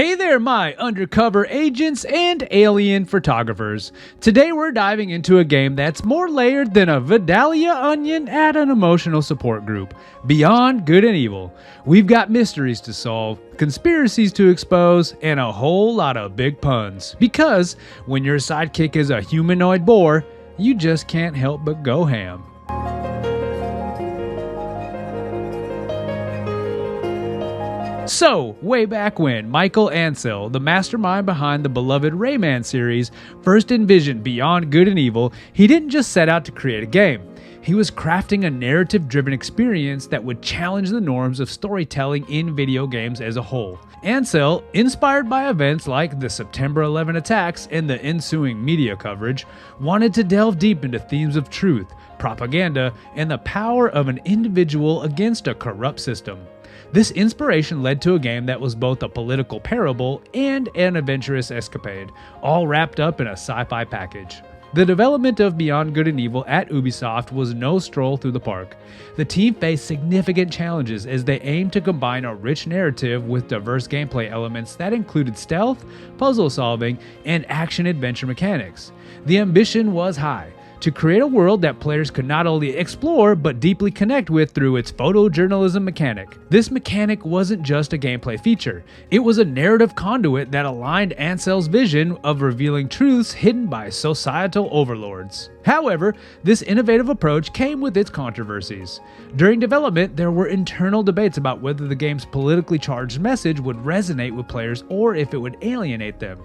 Hey there, my undercover agents and alien photographers. Today we're diving into a game that's more layered than a Vidalia onion at an emotional support group. Beyond Good and Evil. We've got mysteries to solve, conspiracies to expose, and a whole lot of big puns. Because when your sidekick is a humanoid boar, you just can't help but go ham. So, way back when Michel Ancel, the mastermind behind the beloved Rayman series, first envisioned Beyond Good and Evil, he didn't just set out to create a game. He was crafting a narrative-driven experience that would challenge the norms of storytelling in video games as a whole. Ancel, inspired by events like the September 11 attacks and the ensuing media coverage, wanted to delve deep into themes of truth, propaganda, and the power of an individual against a corrupt system. This inspiration led to a game that was both a political parable and an adventurous escapade, all wrapped up in a sci-fi package. The development of Beyond Good and Evil at Ubisoft was no stroll through the park. The team faced significant challenges as they aimed to combine a rich narrative with diverse gameplay elements that included stealth, puzzle solving, and action-adventure mechanics. The ambition was high, to create a world that players could not only explore but deeply connect with through its photojournalism mechanic. This mechanic wasn't just a gameplay feature, it was a narrative conduit that aligned Ancel's vision of revealing truths hidden by societal overlords. However, this innovative approach came with its controversies. During development, there were internal debates about whether the game's politically charged message would resonate with players or if it would alienate them.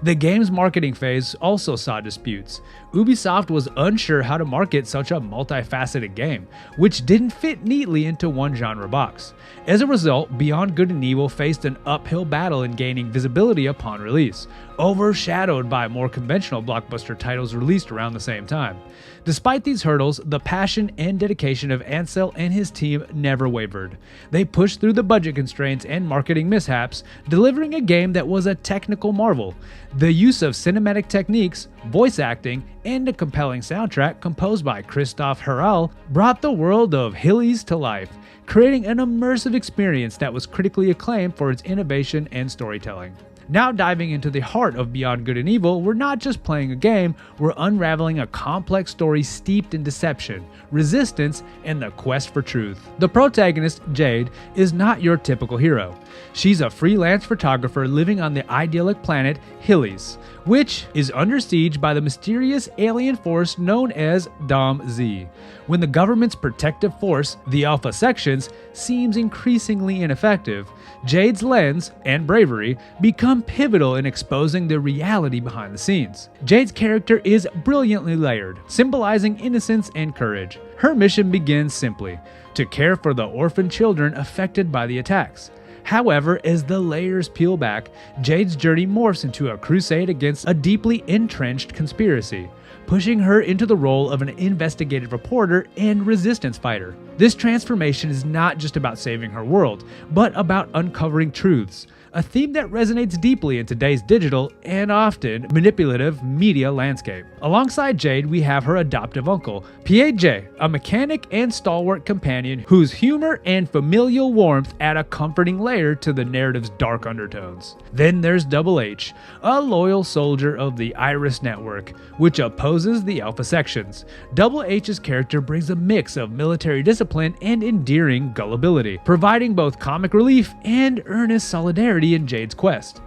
The game's marketing phase also saw disputes. Ubisoft was unsure how to market such a multifaceted game, which didn't fit neatly into one genre box. As a result, Beyond Good and Evil faced an uphill battle in gaining visibility upon release, overshadowed by more conventional blockbuster titles released around the same time. Despite these hurdles, the passion and dedication of Ancel and his team never wavered. They pushed through the budget constraints and marketing mishaps, delivering a game that was a technical marvel. The use of cinematic techniques, voice acting, and a compelling soundtrack composed by Christophe Herral brought the world of Hillies to life, creating an immersive experience that was critically acclaimed for its innovation and storytelling. Now diving into the heart of Beyond Good and Evil, we're not just playing a game, we're unraveling a complex story steeped in deception, resistance, and the quest for truth. The protagonist, Jade, is not your typical hero. She's a freelance photographer living on the idyllic planet Hillies, which is under siege by the mysterious alien force known as DOM-Z. When the government's protective force, the Alpha Sections, seems increasingly ineffective, Jade's lens and bravery become pivotal in exposing the reality behind the scenes. Jade's character is brilliantly layered, symbolizing innocence and courage. Her mission begins simply, to care for the orphan children affected by the attacks. However, as the layers peel back, Jade's journey morphs into a crusade against a deeply entrenched conspiracy, pushing her into the role of an investigative reporter and resistance fighter. This transformation is not just about saving her world, but about uncovering truths, a theme that resonates deeply in today's digital and often manipulative media landscape. Alongside Jade, we have her adoptive uncle, Piet, a mechanic and stalwart companion whose humor and familial warmth add a comforting layer to the narrative's dark undertones. Then there's Double H, a loyal soldier of the Iris Network, which opposes the Alpha Sections. Double H's character brings a mix of military discipline and endearing gullibility, providing both comic relief and earnest solidarity in Jade's quest.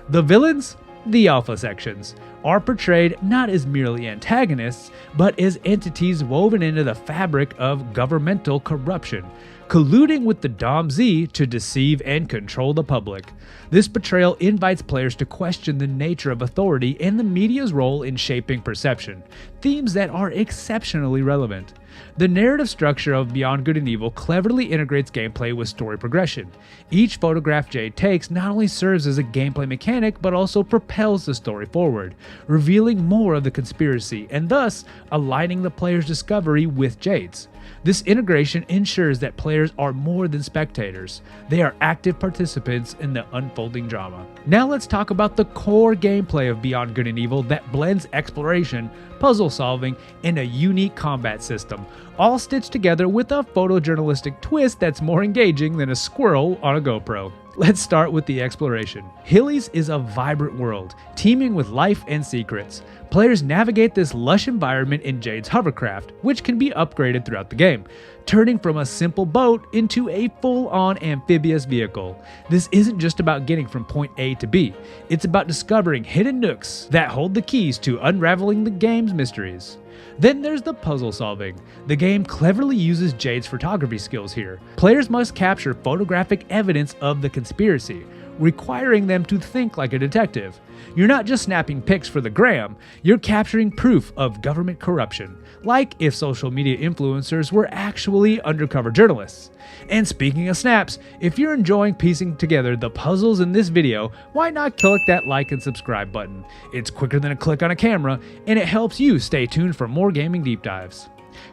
The villains, the Alpha Sections, are portrayed not as merely antagonists, but as entities woven into the fabric of governmental corruption, colluding with the DOM-Z to deceive and control the public. This portrayal invites players to question the nature of authority and the media's role in shaping perception, themes that are exceptionally relevant. The narrative structure of Beyond Good and Evil cleverly integrates gameplay with story progression. Each photograph Jade takes not only serves as a gameplay mechanic, but also propels the story forward, revealing more of the conspiracy and thus aligning the player's discovery with Jade's. This integration ensures that players are more than spectators. They are active participants in the unfolding drama. Now let's talk about the core gameplay of Beyond Good and Evil that blends exploration, puzzle solving, and a unique combat system, all stitched together with a photojournalistic twist that's more engaging than a squirrel on a GoPro. Let's start with the exploration. Hillies is a vibrant world, teeming with life and secrets. Players navigate this lush environment in Jade's hovercraft, which can be upgraded throughout the game, turning from a simple boat into a full-on amphibious vehicle. This isn't just about getting from point A to B, it's about discovering hidden nooks that hold the keys to unraveling the game's mysteries. Then there's the puzzle solving. The game cleverly uses Jade's photography skills here. Players must capture photographic evidence of the conspiracy, requiring them to think like a detective. You're not just snapping pics for the gram, you're capturing proof of government corruption, like if social media influencers were actually undercover journalists. And speaking of snaps, if you're enjoying piecing together the puzzles in this video, why not click that like and subscribe button? It's quicker than a click on a camera, and it helps you stay tuned for more gaming deep dives.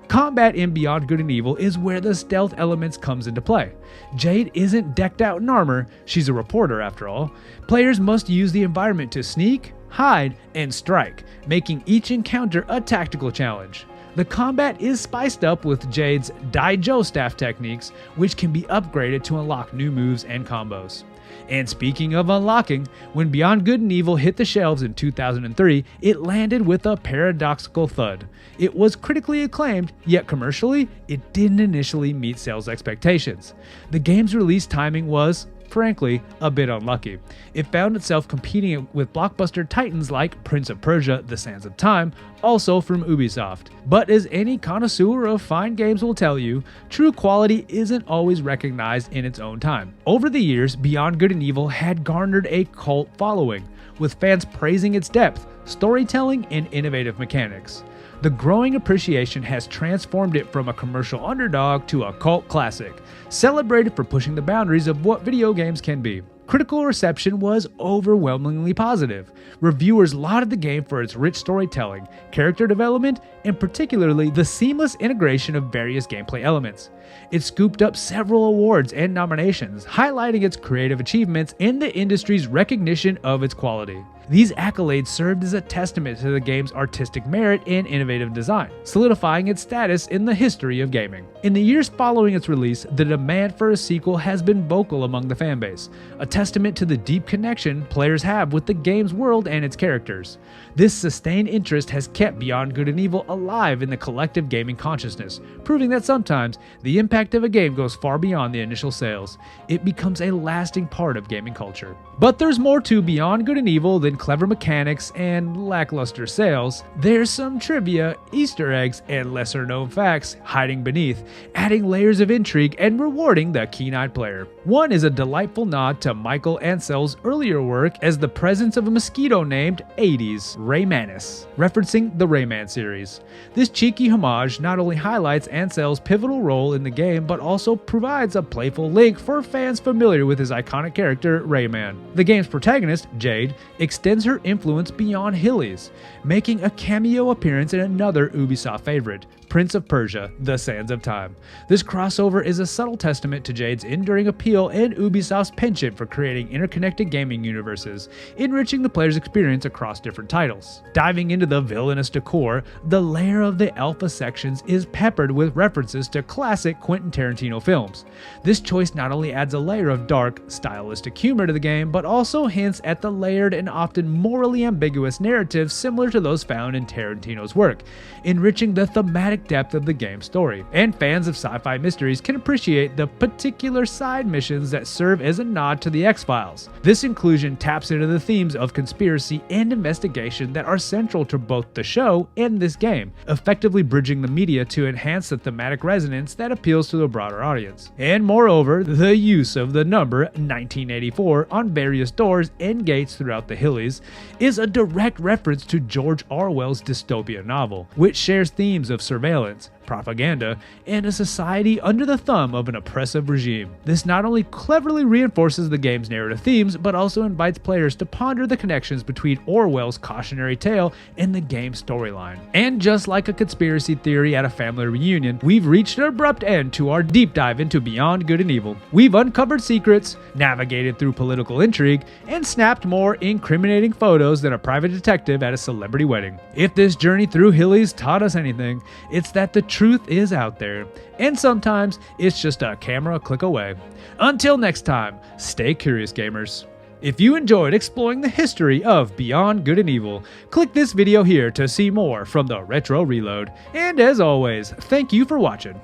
Combat in Beyond Good and Evil is where the stealth elements comes into play. Jade isn't decked out in armor, she's a reporter after all. Players must use the environment to sneak, hide, and strike, making each encounter a tactical challenge. The combat is spiced up with Jade's Daijo staff techniques, which can be upgraded to unlock new moves and combos. And speaking of unlocking, when Beyond Good and Evil hit the shelves in 2003, it landed with a paradoxical thud. It was critically acclaimed, yet commercially, it didn't initially meet sales expectations. The game's release timing was, frankly, a bit unlucky. It found itself competing with blockbuster titans like Prince of Persia: The Sands of Time, also from Ubisoft. But as any connoisseur of fine games will tell you, true quality isn't always recognized in its own time. Over the years, Beyond Good and Evil had garnered a cult following, with fans praising its depth, storytelling, and innovative mechanics. The growing appreciation has transformed it from a commercial underdog to a cult classic, celebrated for pushing the boundaries of what video games can be. Critical reception was overwhelmingly positive. Reviewers lauded the game for its rich storytelling, character development, and particularly the seamless integration of various gameplay elements. It scooped up several awards and nominations, highlighting its creative achievements and the industry's recognition of its quality. These accolades served as a testament to the game's artistic merit and innovative design, solidifying its status in the history of gaming. In the years following its release, the demand for a sequel has been vocal among the fanbase, a testament to the deep connection players have with the game's world and its characters. This sustained interest has kept Beyond Good and Evil alive in the collective gaming consciousness, proving that sometimes the impact of a game goes far beyond the initial sales. It becomes a lasting part of gaming culture. But there's more to Beyond Good and Evil than clever mechanics and lackluster sales. There's some trivia, Easter eggs, and lesser known facts hiding beneath, adding layers of intrigue and rewarding the keen-eyed player. One is a delightful nod to Michel Ancel's earlier work as the presence of a mosquito named Hades Raymanis, referencing the Rayman series. This cheeky homage not only highlights Ancel's pivotal role in the game, but also provides a playful link for fans familiar with his iconic character, Rayman. The game's protagonist, Jade, extends her influence beyond Hillies, making a cameo appearance in another Ubisoft favorite, Prince of Persia: The Sands of Time. This crossover is a subtle testament to Jade's enduring appeal and Ubisoft's penchant for creating interconnected gaming universes, enriching the player's experience across different titles. Diving into the villainous decor, the layer of the alpha sections is peppered with references to classic Quentin Tarantino films. This choice not only adds a layer of dark, stylistic humor to the game, but also hints at the layered and often morally ambiguous narratives similar to those found in Tarantino's work, enriching the thematic depth of the game's story. And fans of sci-fi mysteries can appreciate the particular side missions that serve as a nod to the X-Files. This inclusion taps into the themes of conspiracy and investigation that are central to both the show and this game, effectively bridging the media to enhance the thematic resonance that appeals to the broader audience. And moreover, the use of the number 1984 on various doors and gates throughout the Hillies is a direct reference to George Orwell's dystopian novel, which shares themes of surveillance, propaganda, and a society under the thumb of an oppressive regime. This not only cleverly reinforces the game's narrative themes, but also invites players to ponder the connections between Orwell's cautionary tale and the game's storyline. And just like a conspiracy theory at a family reunion, we've reached an abrupt end to our deep dive into Beyond Good and Evil. We've uncovered secrets, navigated through political intrigue, and snapped more incriminating photos than a private detective at a celebrity wedding. If this journey through Hillies taught us anything, it's that the truth is out there, and sometimes it's just a camera click away. Until next time, stay curious, gamers. If you enjoyed exploring the history of Beyond Good and Evil, click this video here to see more from the Retro Reload. And as always, thank you for watching.